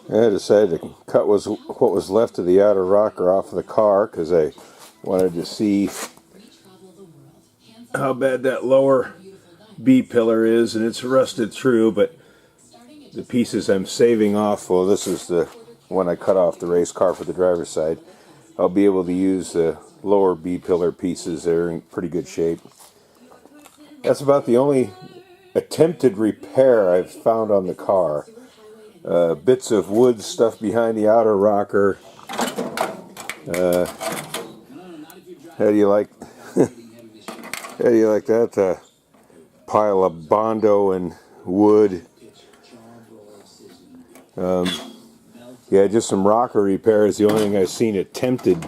I decided to cut what was left of the outer rocker off of the car because I wanted to see how bad that lower B pillar is, and it's rusted through, but the pieces I'm saving off, well, this is the one I cut off the race car for the driver's side. I'll be able to use the lower B pillar pieces. They're in pretty good shape. That's about the only attempted repair I've found on the car. Bits of wood stuff behind the outer rocker. How do you like how do you like that pile of Bondo and wood? Yeah, just some rocker repairs. The only thing I've seen attempted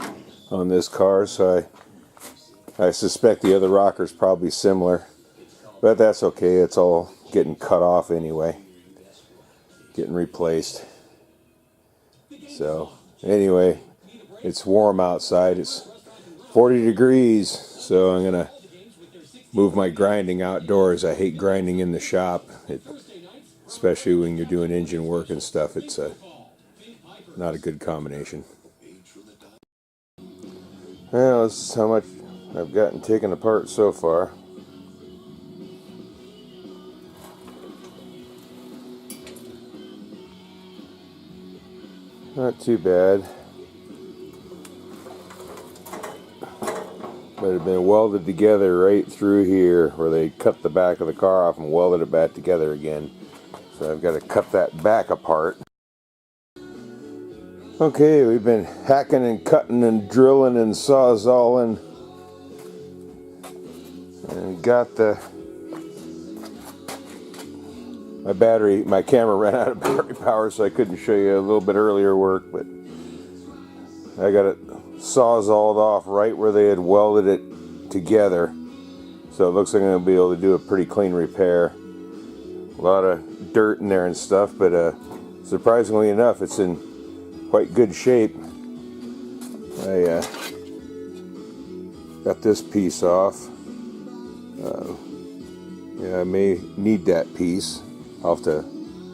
on this car, so I suspect the other rocker's probably similar, but that's okay. It's all getting cut off anyway, getting replaced. So anyway, it's warm outside. It's 40 degrees, so I'm gonna move my grinding outdoors. I hate grinding in the shop, especially when you're doing engine work and stuff. It's not a good combination. Well, this is how much I've gotten taken apart so far. Not too bad. But it had been welded together right through here, where they cut the back of the car off and welded it back together again. So I've got to cut that back apart. Okay, we've been hacking and cutting and drilling and sawzalling, and got my camera ran out of battery power, so I couldn't show you a little bit earlier work, but I got it sawzalled off right where they had welded it together, so it looks like I'm going to be able to do a pretty clean repair. A lot of dirt in there and stuff, but surprisingly enough, it's in quite good shape. I got this piece off. Yeah, I may need that piece. I'll have to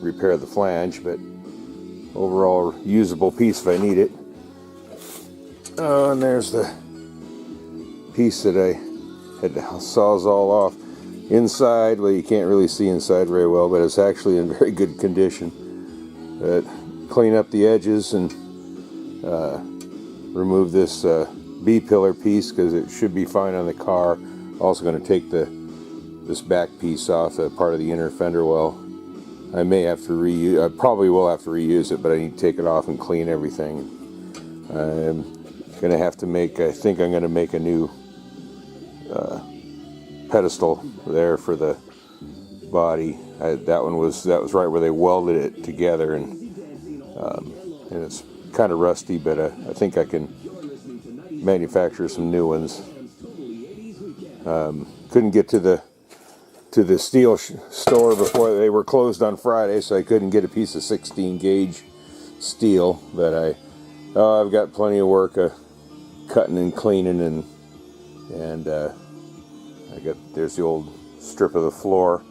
repair the flange, but overall usable piece if I need it. Oh, and there's the piece that I had to sawzall off. Inside, well, you can't really see inside very well, but it's actually in very good condition. But clean up the edges and remove this B pillar piece because it should be fine on the car. Also going to take this back piece off, part of the inner fender well. I may have to reuse. I probably will have to reuse it, but I need to take it off and clean everything. I'm going to have to make. I think I'm going to make a new pedestal there for the body. That was right where they welded it together, and it's kind of rusty, but I think I can manufacture some new ones. Couldn't get to the steel store before they were closed on Friday, so I couldn't get a piece of 16 gauge steel. But I've got plenty of work cutting and cleaning, and there's the old strip of the floor,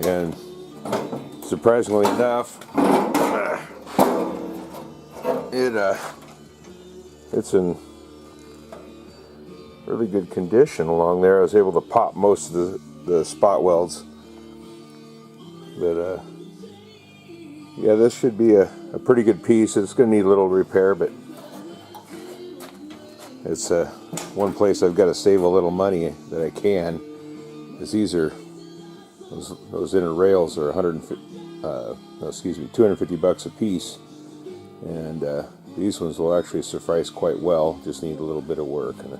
and surprisingly enough, it's in really good condition along there. I was able to pop most of the spot welds, but yeah, this should be a pretty good piece. It's going to need a little repair, but it's one place I've got to save a little money that I can, because those inner rails are 250 bucks a piece, and these ones will actually suffice quite well. Just need a little bit of work, and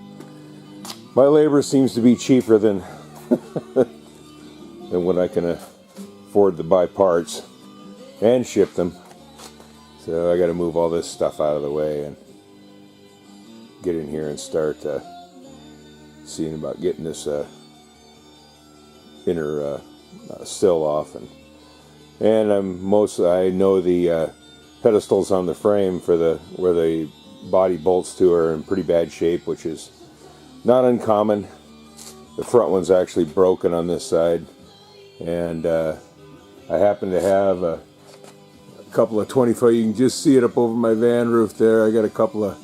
my labor seems to be cheaper than than what I can afford to buy parts and ship them. So I got to move all this stuff out of the way and get in here and start seeing about getting this inner sill off, and I know the pedestals on the frame for where the body bolts to are in pretty bad shape, which is not uncommon. The front one's actually broken on this side, and I happen to have couple of 20-foot. You can just see it up over my van roof there. I got a couple of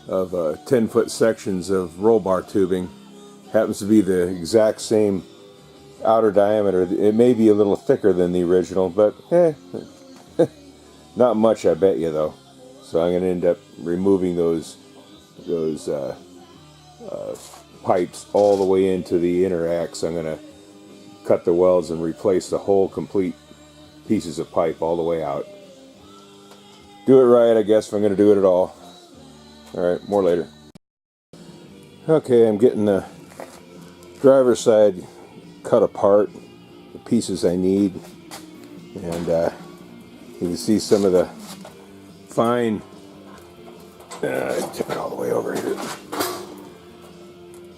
10-foot sections of roll bar tubing. Happens to be the exact same outer diameter. It may be a little thicker than the original, but not much, I bet you, though. So I'm going to end up removing those pipes all the way into the inner X. I'm going to cut the welds and replace the whole complete pieces of pipe all the way out. Do it right, I guess, if I'm going to do it at all. Alright, more later. Okay, I'm getting the driver's side cut apart, the pieces I need, and you can see some of the fine, tip it all the way over here,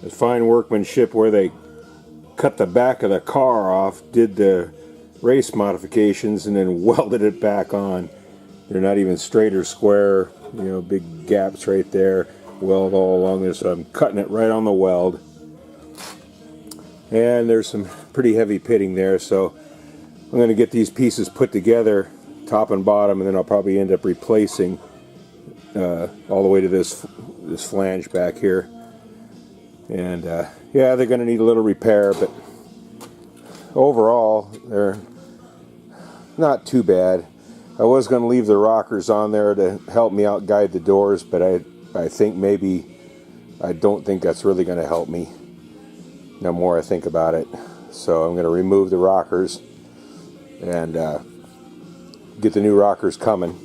the fine workmanship where they cut the back of the car off, did the race modifications, and then welded it back on. They're not even straight or square, you know, big gaps right there, weld all along there, so I'm cutting it right on the weld. And there's some pretty heavy pitting there, so I'm going to get these pieces put together, top and bottom, and then I'll probably end up replacing all the way to this flange back here. And yeah, they're going to need a little repair, but overall they're not too bad. I was going to leave the rockers on there to help me out guide the doors, but I think maybe, I don't think that's really going to help me the more I think about it. So I'm going to remove the rockers and get the new rockers coming.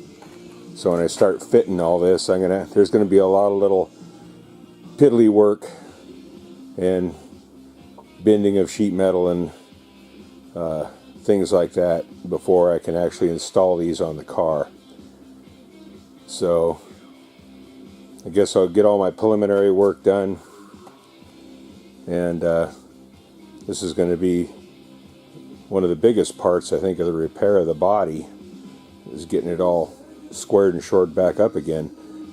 So when I start fitting all this, there's going to be a lot of little piddly work and bending of sheet metal and things like that before I can actually install these on the car. So I guess I'll get all my preliminary work done, and this is going to be one of the biggest parts, I think, of the repair of the body, is getting it all squared and shored back up again.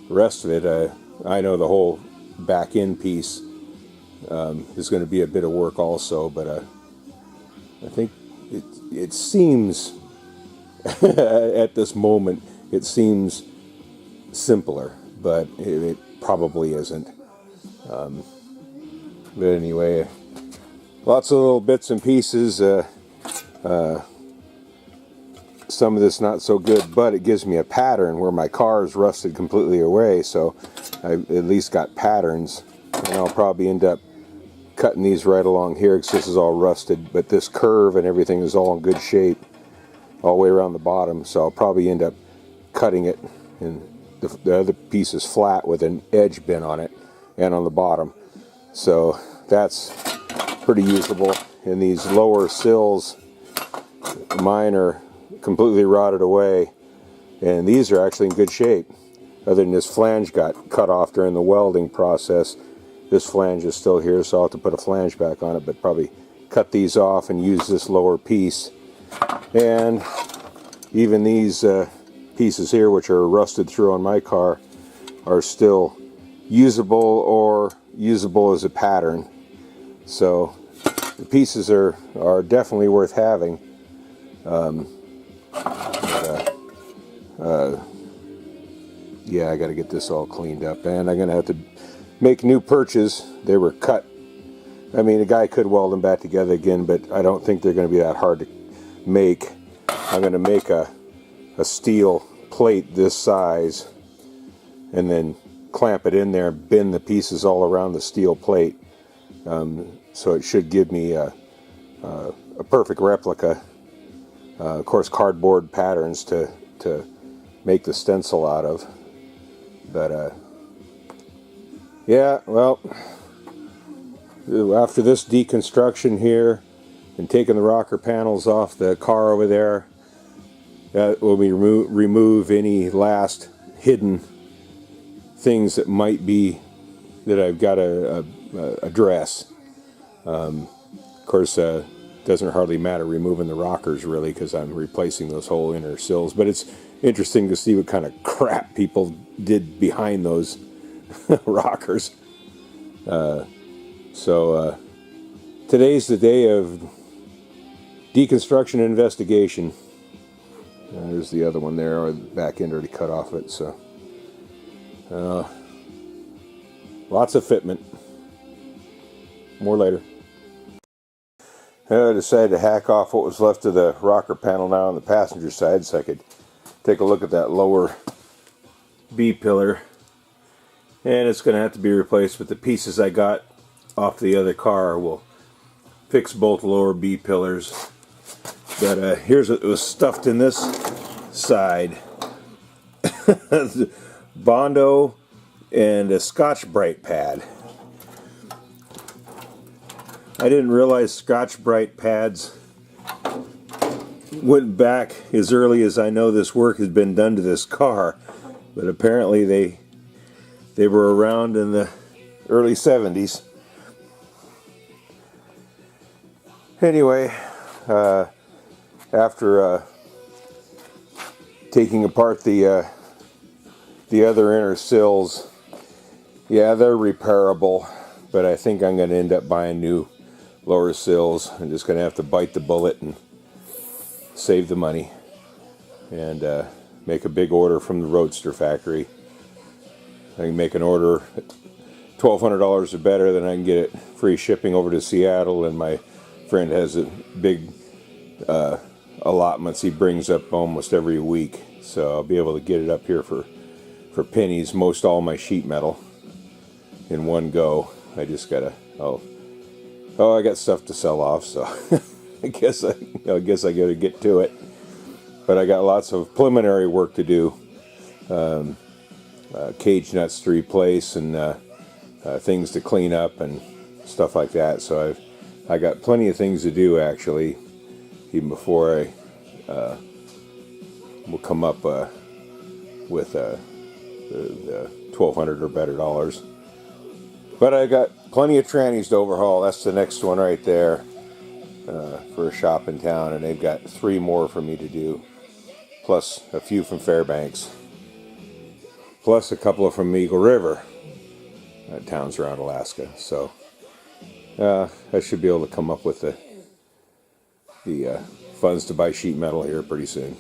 The rest of it, I know the whole back end piece is going to be a bit of work also, but I think it seems at this moment it seems simpler, but it probably isn't. But anyway, lots of little bits and pieces. Some of this not so good, but it gives me a pattern where my car is rusted completely away, so I at least got patterns. And I'll probably end up cutting these right along here because this is all rusted, but this curve and everything is all in good shape all the way around the bottom, so I'll probably end up cutting it, and the other piece is flat with an edge bent on it and on the bottom, so that's pretty usable. And these lower sills, mine are completely rotted away, and these are actually in good shape, other than this flange got cut off during the welding process. This flange is still here, so I'll have to put a flange back on it, but probably cut these off and use this lower piece. And even these pieces here, which are rusted through on my car, are still usable or usable as a pattern. So the pieces are definitely worth having. Yeah, I got to get this all cleaned up, and I'm going to have to make new perches. They were cut. I mean, a guy could weld them back together again, but I don't think they're going to be that hard to make. I'm going to make a steel plate this size and then clamp it in there, bend the pieces all around the steel plate. So it should give me a perfect replica. Of course, cardboard patterns to make the stencil out of. But yeah, well, after this deconstruction here and taking the rocker panels off the car over there, that will be remove any last hidden things that might be that I've got to address. Of course, doesn't hardly matter removing the rockers really, because I'm replacing those whole inner sills, but it's interesting to see what kind of crap people did behind those rockers. So today's the day of deconstruction and investigation. And there's the other one there. The back end already cut off it, so lots of fitment. More later. I decided to hack off what was left of the rocker panel now on the passenger side so I could take a look at that lower B-pillar. And it's going to have to be replaced with the pieces I got off the other car. Will fix both lower B-pillars. But here's what was stuffed in this side. Bondo and a Scotch-Brite pad. I didn't realize Scotch-Brite pads went back as early as I know this work has been done to this car, but apparently they were around in the early 70s. Anyway, after taking apart the other inner sills, yeah, they're repairable, but I think I'm going to end up buying new lower sills. I'm just going to have to bite the bullet and save the money and make a big order from the Roadster factory. I can make an order at $1,200 or better, then I can get it free shipping over to Seattle, and my friend has a big allotments he brings up almost every week, so I'll be able to get it up here for pennies, most all my sheet metal in one go. I just gotta I got stuff to sell off, so I guess I gotta get to it. But I got lots of preliminary work to do, cage nuts to replace and things to clean up and stuff like that. So I got plenty of things to do actually, even before I will come up with the $1,200 or better dollars. But I got plenty of trannies to overhaul. That's the next one right there for a shop in town, and they've got 3 more for me to do, plus a few from Fairbanks, plus a couple from Eagle River, towns around Alaska. So I should be able to come up with the funds to buy sheet metal here pretty soon.